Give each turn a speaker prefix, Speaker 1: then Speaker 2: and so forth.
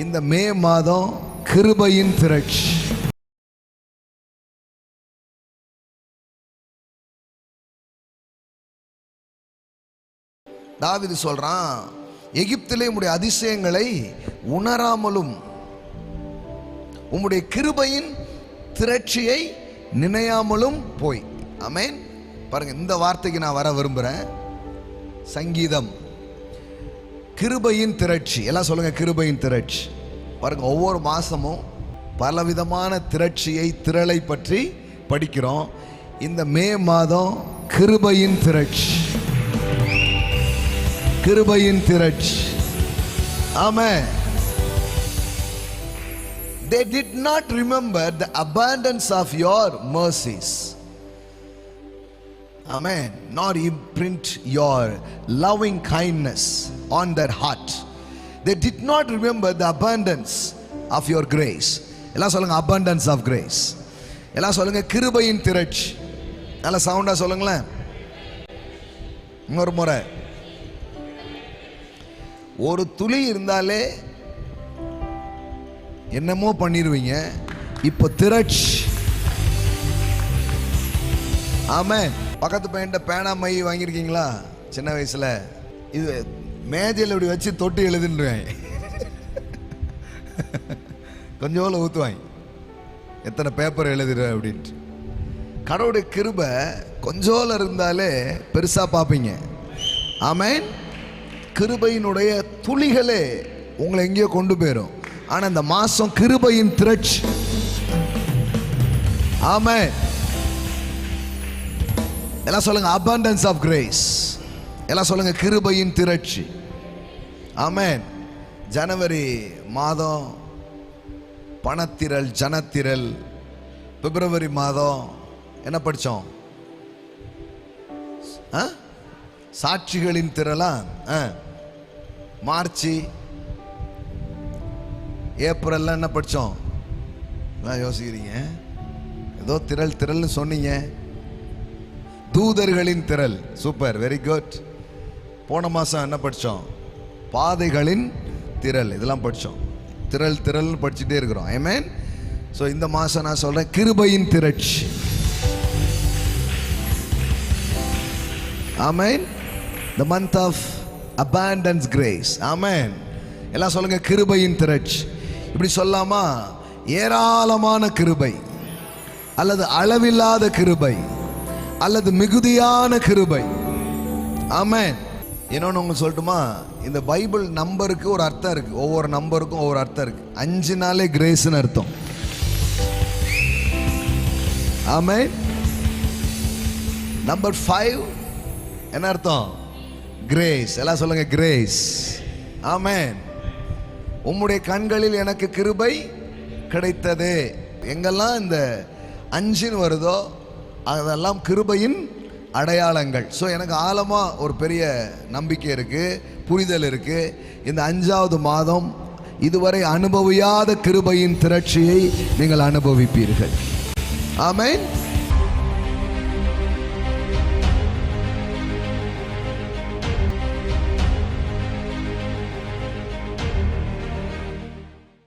Speaker 1: இந்த மே மாதம் கிருபையின் திரட்சி. தாவீது சொல்றான், எகிப்திலே உம்முடைய அதிசயங்களை உணராமலும் உம்முடைய கிருபையின் திரட்சியை நினையாமலும் போய். ஆமென். பாருங்க, இந்த வார்த்தைக்கு நான் வர விரும்புறேன். சங்கீதம், கிருபையின் திரட்சி. எல்லாம் சொல்லுங்க, கிருபையின் திரட்சி. பாருங்க, ஒவ்வொரு மாசமும் பலவிதமான திரட்சியை, திரளை பற்றி படிக்கிறோம். இந்த மே மாதம் கிருபையின் திரட்சி, கிருபையின் திரட்சி. ஆமென். They did not remember the abundance of your mercies. Amen. Nor imprint your loving kindness on their heart. They did not remember the abundance of your grace. எல்லாம் சொல்லுங்க, abundance of grace. எல்லாம் சொல்லுங்க, கிருபையின் திரட்சி. நல்ல சவுண்டா சொல்லுங்களேன். இன்னொரு முறை. ஒரு துளி இருந்தாலே என்னமோ பண்ணிடுவீங்க. இப்போ திரட்சி. ஆமென். பக்கத்து பையன்ட்ட பேனா மை வாங்கியிருக்கீங்களா? சின்ன வயசுல இது மேஜையில் இப்படி வச்சு தொட்டு எழுதுன்னுவேன். கொஞ்சோல ஊற்றுவாங்க, எத்தனை பேப்பர் எழுதுற அப்படின்ட்டு. கடவுளுடைய கிருபை கொஞ்சோல இருந்தாலே பெருசா பார்ப்பீங்க. ஆமென். கிருபையினுடைய துளிகளே உங்களை எங்கேயோ கொண்டு போயிடும். ஆனா இந்த மாசம் கிருபையின் திரட்சி. ஆமென். எல்லாம் சொல்லுங்க, abundance of grace. எல்லாம் சொல்லுங்க, கிருபையின் திரட்சி. ஆமென். ஜனவரி மாதம் பணத்திரள், ஜனத்திரள். பிப்ரவரி மாதம் என்ன படிச்சோம்? சாட்சிகளின் திரளா? மார்ச், ஏப்ரல்ல என்ன படிச்சோம்? யோசிக்கிறீங்க, ஏதோ திரள் திரள்னு சொன்னீங்க. தூதர்களின் திரள். Super, very good. போன மாசம் என்ன படிச்சோம்? பாதைகளின் திரள். இதெல்லாம் படிச்சோம். திரள் திரள்னு படிச்சுட்டே இருக்கிறோம். ஆமென். ஸோ இந்த மாசம் நான் சொல்றேன், கிருபையின் திரட்சி. ஆமென். The month of abundance grace. ஆமென். எல்லாம் சொல்லுங்க, கிருபையின் திரட்சி. இப்படி சொல்லாமா? ஏராளமான கிருபை, அல்லது அளவில்லாத கிருபை, அல்லது மிகுதியான கிருபை. ஆமென். இன்னொன்று உங்களுக்கு சொல்லட்டுமா? இந்த பைபிள் நம்பருக்கு ஒரு அர்த்தம் இருக்கு. ஒவ்வொரு நம்பருக்கும் ஒவ்வொரு அர்த்தம் இருக்கு. 5 நாளே கிரேஸ்னு அர்த்தம். ஆமென். நம்பர் 5 என்ன அர்த்தம்? கிரேஸ். எல்லாம் சொல்லுங்க, கிரேஸ். ஆமென். உம்முடைய கண்களில் எனக்கு கிருபை கிடைத்தது. எங்கெல்லாம் இந்த 5 வருதோ அதெல்லாம் கிருபையின் அடையாளங்கள். ஸோ எனக்கு ஆழமாக ஒரு பெரிய நம்பிக்கை இருக்குது, புரிதல் இருக்குது. இந்த 5வது மாதம் இதுவரை அனுபவியாத கிருபையின் திரட்சியை நீங்கள் அனுபவிப்பீர்கள். ஆமென்.